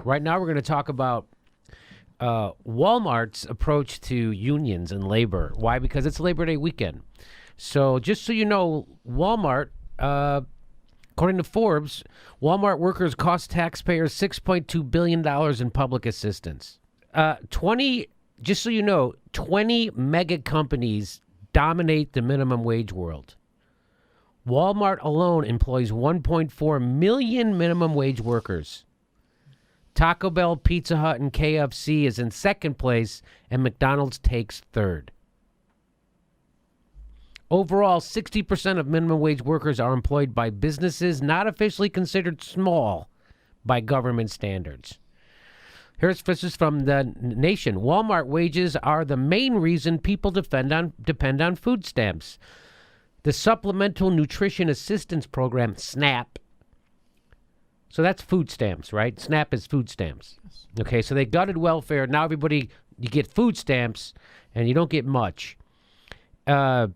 Right now we're going to talk about Walmart's approach to unions and labor. Why? Because it's Labor Day weekend. So just so you know, Walmart, according to Forbes, Walmart workers cost taxpayers $6.2 billion in public assistance. 20 mega companies dominate the minimum wage world. Walmart alone employs 1.4 million minimum wage workers. Taco Bell, Pizza Hut, and KFC is in second place, and McDonald's takes third. Overall, 60% of minimum wage workers are employed by businesses not officially considered small by government standards. This is from The Nation. Walmart wages are the main reason people depend on food stamps. The Supplemental Nutrition Assistance Program, SNAP. So that's food stamps, right? SNAP is food stamps. Okay, so they gutted welfare. Now everybody, you get food stamps, and you don't get much. The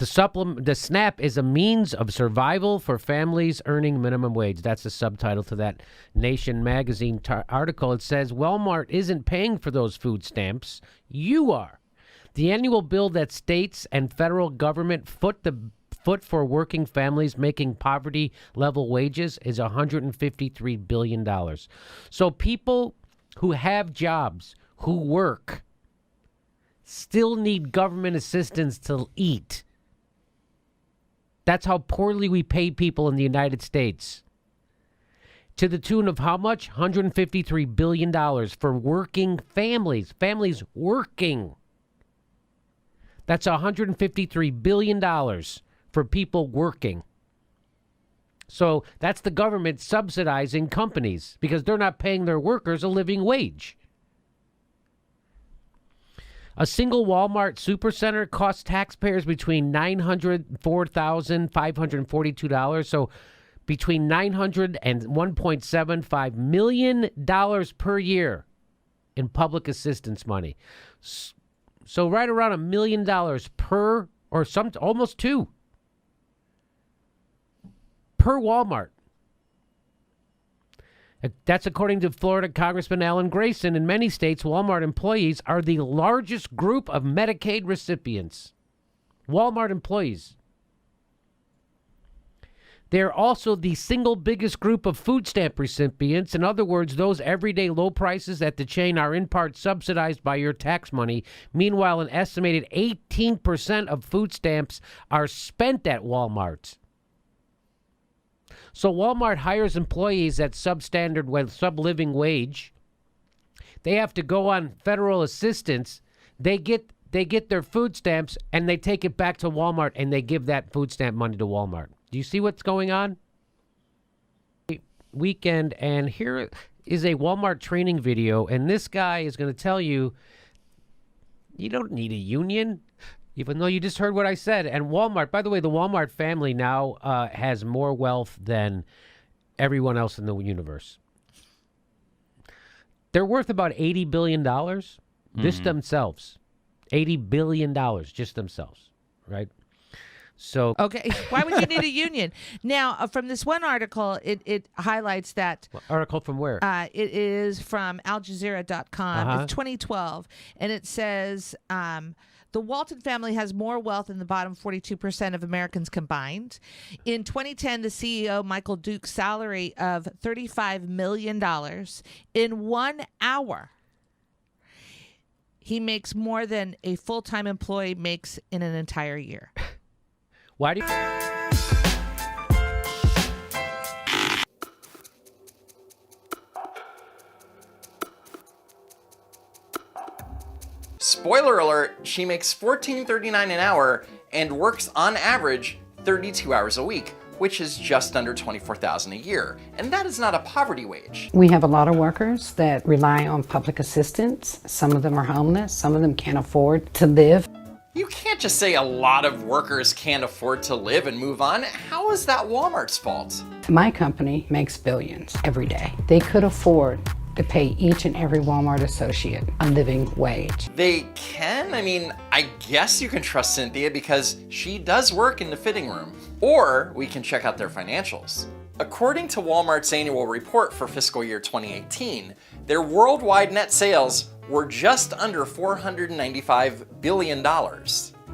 SNAP is a means of survival for families earning minimum wage. That's the subtitle to that Nation magazine article. It says Walmart isn't paying for those food stamps. You are. The annual bill that states and federal government foot for working families making poverty level wages is $153 billion. So people who have jobs, who work, still need government assistance to eat. That's how poorly we pay people in the United States. To the tune of how much? $153 billion for working families. Families working. That's $153 billion for people working. So that's the government subsidizing companies because they're not paying their workers a living wage. A single Walmart supercenter costs taxpayers between $904,542, so between $900 and $1.75 million per year in public assistance money. So right around $1 million per, or almost two, per Walmart. That's according to Florida Congressman Alan Grayson. In many states, Walmart employees are the largest group of Medicaid recipients. Walmart employees. They're also the single biggest group of food stamp recipients. In other words, those everyday low prices at the chain are in part subsidized by your tax money. Meanwhile, an estimated 18% of food stamps are spent at Walmart. So Walmart hires employees at substandard, sub-living wage. They have to go on federal assistance. They get their food stamps, and they take it back to Walmart, and they give that food stamp money to Walmart. Do you see what's going on? Weekend, and here is a Walmart training video, and this guy is going to tell you, you don't need a union, even though you just heard what I said. And Walmart, by the way, the Walmart family now has more wealth than everyone else in the universe. They're worth about $80 billion just themselves. $80 billion just themselves, right? So okay, why would you need a union? Now, from this one article, it highlights that. Article from where? It is from AlJazeera.com. It's 2012, and it says the Walton family has more wealth than the bottom 42% of Americans combined. In 2010, the CEO, Michael Duke's salary of $35 million in 1 hour. He makes more than a full-time employee makes in an entire year. Why do you... Spoiler alert, she makes $14.39 an hour and works on average 32 hours a week, which is just under $24,000 a year. And that is not a poverty wage. We have a lot of workers that rely on public assistance. Some of them are homeless. Some of them can't afford to live. You can't just say a lot of workers can't afford to live and move on. How is that Walmart's fault? My company makes billions every day. They could afford to pay each and every Walmart associate a living wage. They can? I mean, I guess you can trust Cynthia because she does work in the fitting room. Or we can check out their financials. According to Walmart's annual report for fiscal year 2018, their worldwide net sales were just under $495 billion.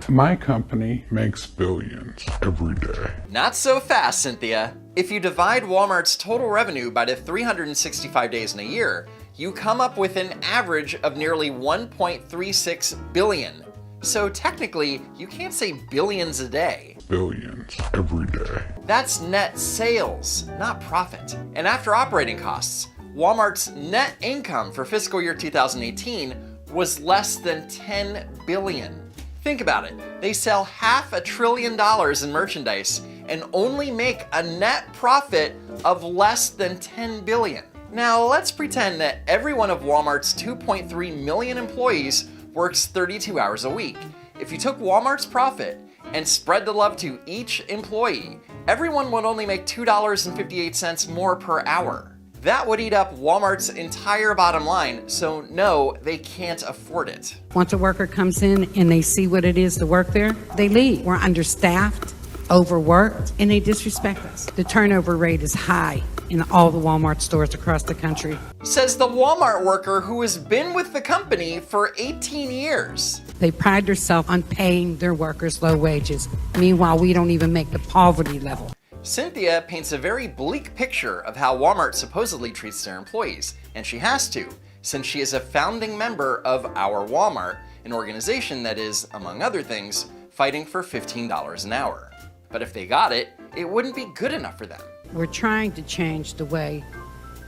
My company makes billions every day. Not so fast, Cynthia. If you divide Walmart's total revenue by the 365 days in a year, you come up with an average of nearly 1.36 billion. So technically, you can't say billions a day. Billions every day. That's net sales, not profit. And after operating costs, Walmart's net income for fiscal year 2018 was less than $10 billion. Think about it. They sell $500 billion in merchandise and only make a net profit of less than $10 billion. Now, let's pretend that every one of Walmart's 2.3 million employees works 32 hours a week. If you took Walmart's profit and spread the love to each employee, everyone would only make $2.58 more per hour. That would eat up Walmart's entire bottom line, so no, they can't afford it. Once a worker comes in and they see what it is to work there, they leave. We're understaffed, overworked, and they disrespect us. The turnover rate is high in all the Walmart stores across the country. Says the Walmart worker who has been with the company for 18 years. They pride themselves on paying their workers low wages. Meanwhile, we don't even make the poverty level. Cynthia paints a very bleak picture of how Walmart supposedly treats their employees, and she has to, since she is a founding member of Our Walmart, an organization that is, among other things, fighting for $15 an hour. But if they got it, it wouldn't be good enough for them. We're trying to change the way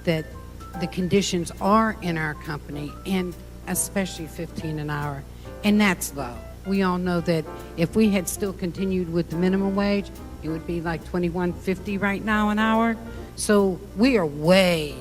that the conditions are in our company, and especially 15 an hour, and that's low. We all know that if we had still continued with the minimum wage, it would be like $21.50 right now an hour. So we are way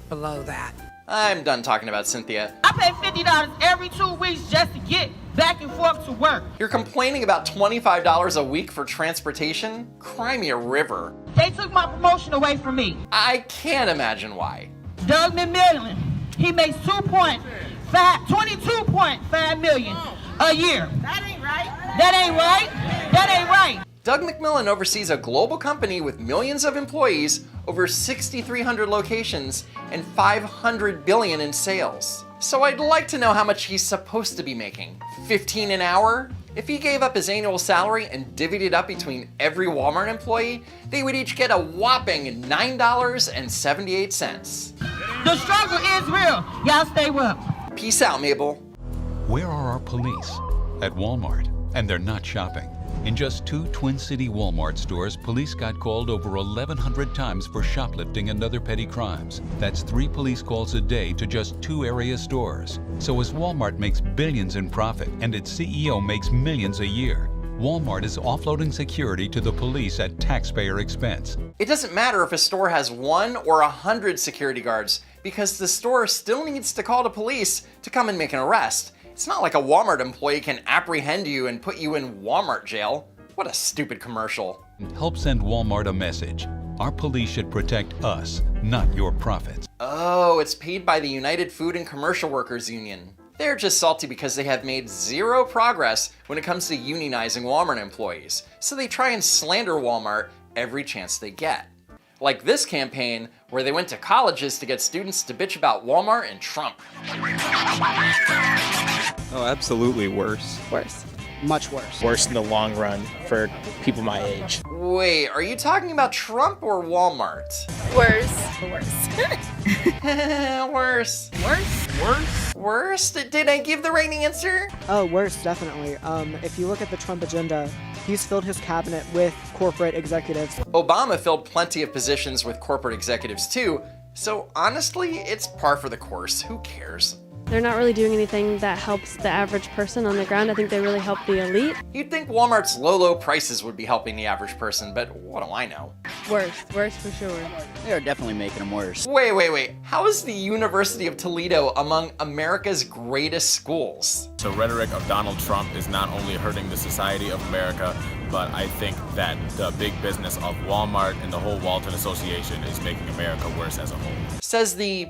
below that. I'm done talking about Cynthia. I pay $50 every 2 weeks just to get back and forth to work. You're complaining about $25 a week for transportation? Cry me a river. They took my promotion away from me. I can't imagine why. Doug McMillan, he makes 22.5 million a year. That ain't right. That ain't right. That ain't right. Doug McMillan oversees a global company with millions of employees, over 6,300 locations, and $500 billion in sales. So I'd like to know how much he's supposed to be making. $15 an hour? If he gave up his annual salary and divvied it up between every Walmart employee, they would each get a whopping $9.78. The struggle is real. Y'all stay well. Peace out, Mabel. Where are our police? At Walmart, and they're not shopping. In just 2 Twin City Walmart stores, police got called over 1,100 times for shoplifting and other petty crimes. That's 3 police calls a day to just 2 area stores. So as Walmart makes billions in profit and its CEO makes millions a year, Walmart is offloading security to the police at taxpayer expense. It doesn't matter if a store has 1 or 100 security guards, because the store still needs to call the police to come and make an arrest. It's not like a Walmart employee can apprehend you and put you in Walmart jail. What a stupid commercial. Help send Walmart a message. Our police should protect us, not your profits. Oh, it's paid by the United Food and Commercial Workers Union. They're just salty because they have made 0 progress when it comes to unionizing Walmart employees, so they try and slander Walmart every chance they get. Like this campaign, where they went to colleges to get students to bitch about Walmart and Trump. Oh, absolutely worse. Worse. Much worse. Worse in the long run for people my age. Wait, are you talking about Trump or Walmart? Worse. Worse. Worse? Did I give the right answer? Oh, worse, definitely. If you look at the Trump agenda, he's filled his cabinet with corporate executives. Obama filled plenty of positions with corporate executives too, so honestly, it's par for the course. Who cares? They're not really doing anything that helps the average person on the ground. I think they really help the elite. You'd think Walmart's low prices would be helping the average person, but what do I know? Worse for sure. They are definitely making them worse. Wait. How is the University of Toledo among America's greatest schools? The rhetoric of Donald Trump is not only hurting the society of America, but I think that the big business of Walmart and the whole Walton Association is making America worse as a whole. Says the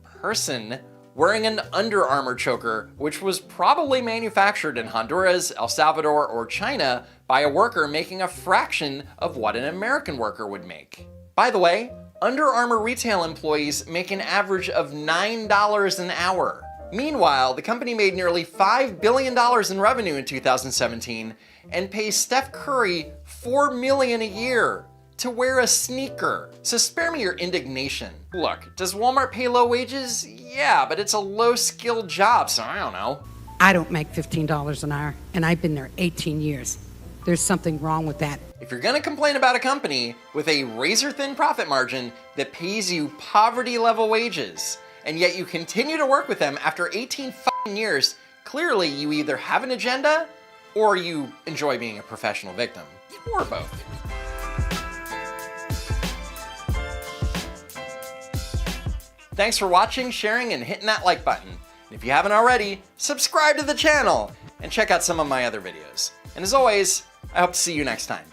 person wearing an Under Armour choker, which was probably manufactured in Honduras, El Salvador, or China by a worker making a fraction of what an American worker would make. By the way, Under Armour retail employees make an average of $9 an hour. Meanwhile, the company made nearly $5 billion in revenue in 2017 and pays Steph Curry $4 million a year to wear a sneaker. So spare me your indignation. Look, does Walmart pay low wages? Yeah, but it's a low-skilled job, so I don't know. I don't make $15 an hour, and I've been there 18 years. There's something wrong with that. If you're gonna complain about a company with a razor-thin profit margin that pays you poverty-level wages, and yet you continue to work with them after 18 fucking years, clearly you either have an agenda or you enjoy being a professional victim. Or both. Thanks for watching, sharing, and hitting that like button. And if you haven't already, subscribe to the channel and check out some of my other videos. And as always, I hope to see you next time.